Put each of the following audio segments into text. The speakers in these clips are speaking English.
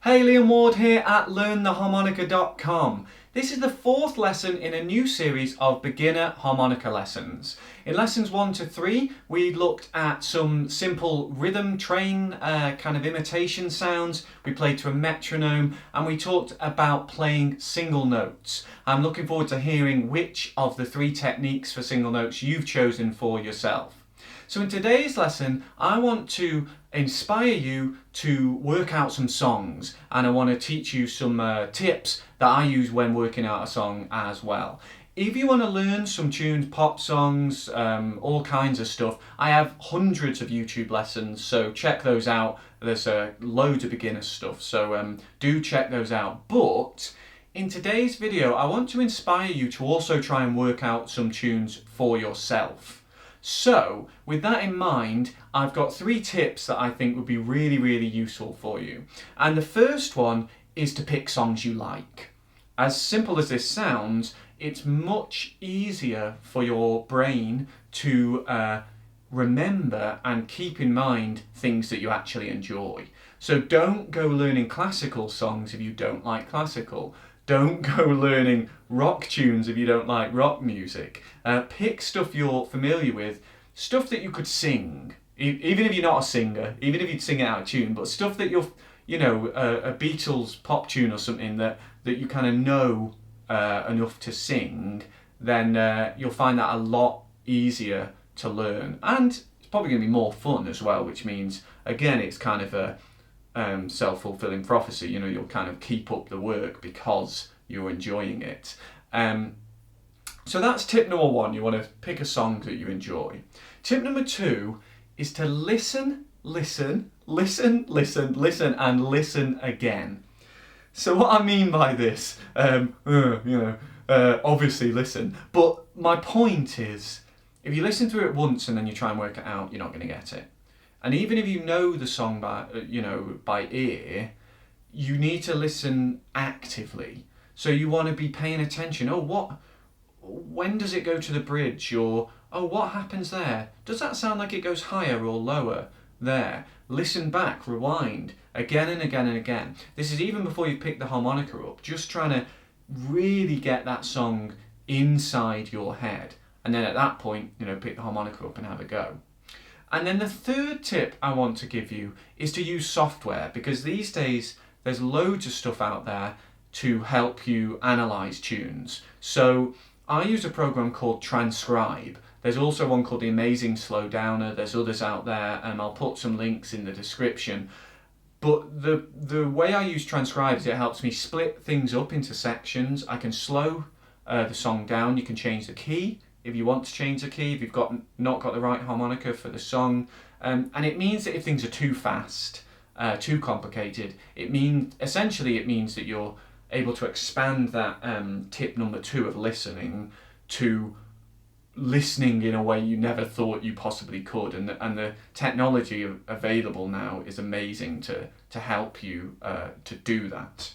Hey, Liam Ward here at LearnTheHarmonica.com. This is the fourth lesson in a new series of beginner harmonica lessons. In lessons 1 to 3, we looked at some simple rhythm train kind of imitation sounds. We played to a metronome and we talked about playing single notes. I'm looking forward to hearing which of the 3 techniques for single notes you've chosen for yourself. So in today's lesson, I want to inspire you to work out some songs, and I want to teach you some tips that I use when working out a song as well. If you want to learn some tunes, pop songs, all kinds of stuff, I have hundreds of YouTube lessons, so check those out. There's loads of beginner stuff, so do check those out. But in today's video, I want to inspire you to also try and work out some tunes for yourself. So, with that in mind, I've got 3 tips that I think would be really useful for you. And the first one is to pick songs you like. As simple as this sounds, it's much easier for your brain to remember and keep in mind things that you actually enjoy. So don't go learning classical songs if you don't like classical. Don't go learning rock tunes if you don't like rock music. Pick stuff you're familiar with, stuff that you could sing, even if you're not a singer, even if you'd sing it out of tune, but stuff that you're, a Beatles pop tune or something that you kind of know enough to sing, then you'll find that a lot easier to learn. And it's probably going to be more fun as well, which means, again, it's kind of a self-fulfilling prophecy. You'll kind of keep up the work because you're enjoying it. So that's tip number 1. You want to pick a song that you enjoy. Tip number 2 is to listen, and listen again. So what I mean by this, obviously listen, but my point is, if you listen through it once and then you try and work it out, you're not going to get it. And even if you know the song by ear, you need to listen actively. So you want to be paying attention. When does it go to the bridge? Or, what happens there? Does that sound like it goes higher or lower there? Listen back, rewind, again and again and again. This is even before you pick the harmonica up, just trying to really get that song inside your head. And then at that point, pick the harmonica up and have a go. And then the third tip I want to give you is to use software, because these days there's loads of stuff out there to help you analyze tunes. So I use a program called Transcribe. There's also one called the Amazing Slowdowner. There's others out there, and I'll put some links in the description. But the way I use Transcribe is it helps me split things up into sections. I can slow the song down. You can change the key if you want to change the key, if you've not got the right harmonica for the song. And it means that if things are too fast, too complicated, it means that you're able to expand that tip number 2 of listening to listening in a way you never thought you possibly could. And the technology available now is amazing to help you to do that.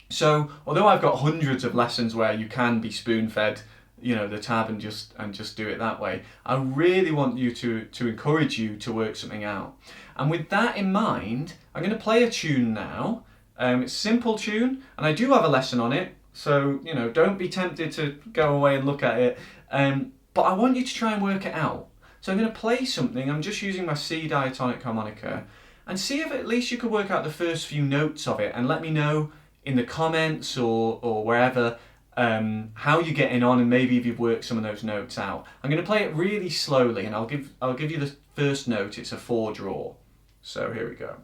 So although I've got hundreds of lessons where you can be spoon-fed the tab and just do it that way, I really want you to encourage you to work something out. And with that in mind, I'm going to play a tune now. It's a simple tune, and I do have a lesson on it, so don't be tempted to go away and look at it. But I want you to try and work it out. So I'm going to play something. I'm just using my C diatonic harmonica, and see if at least you could work out the first few notes of it, and let me know in the comments or wherever how you're getting on, and maybe if you've worked some of those notes out. I'm going to play it really slowly, and I'll give you the first note. It's a 4 draw. So here we go.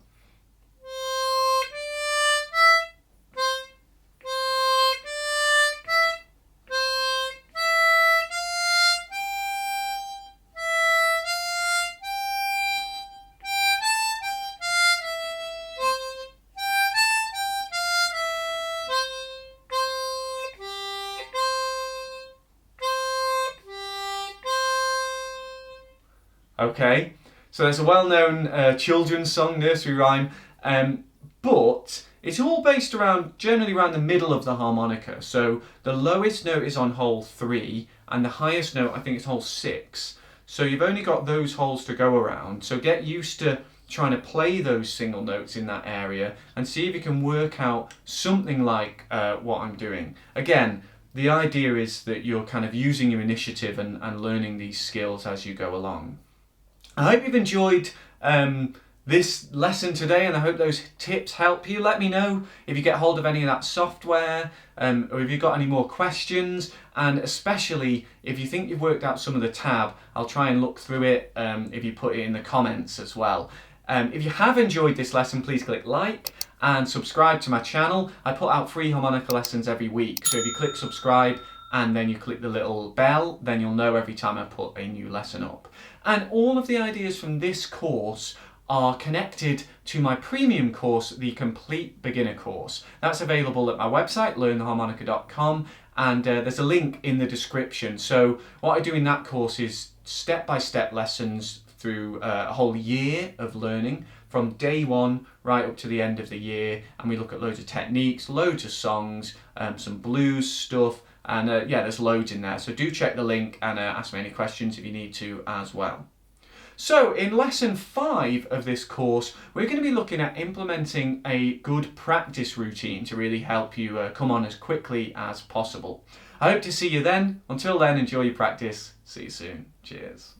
Okay, so there's a well-known children's song, nursery rhyme, but it's all based generally around the middle of the harmonica. So the lowest note is on hole 3, and the highest note I think is hole 6. So you've only got those holes to go around. So get used to trying to play those single notes in that area and see if you can work out something like what I'm doing. Again, the idea is that you're kind of using your initiative and learning these skills as you go along. I hope you've enjoyed this lesson today, and I hope those tips help you. Let me know if you get hold of any of that software, or if you've got any more questions, and especially if you think you've worked out some of the tab, I'll try and look through it if you put it in the comments as well. If you have enjoyed this lesson, please click like and subscribe to my channel. I put out free harmonica lessons every week, so if you click subscribe and then you click the little bell, then you'll know every time I put a new lesson up. And all of the ideas from this course are connected to my premium course, the Complete Beginner course. That's available at my website, LearnTheHarmonica.com, and there's a link in the description. So what I do in that course is step-by-step lessons through a whole year of learning, from day one right up to the end of the year, and we look at loads of techniques, loads of songs, some blues stuff, and yeah, there's loads in there. So do check the link and ask me any questions if you need to as well. So in lesson 5 of this course, we're going to be looking at implementing a good practice routine to really help you come on as quickly as possible. I hope to see you then. Until then, enjoy your practice. See you soon. Cheers.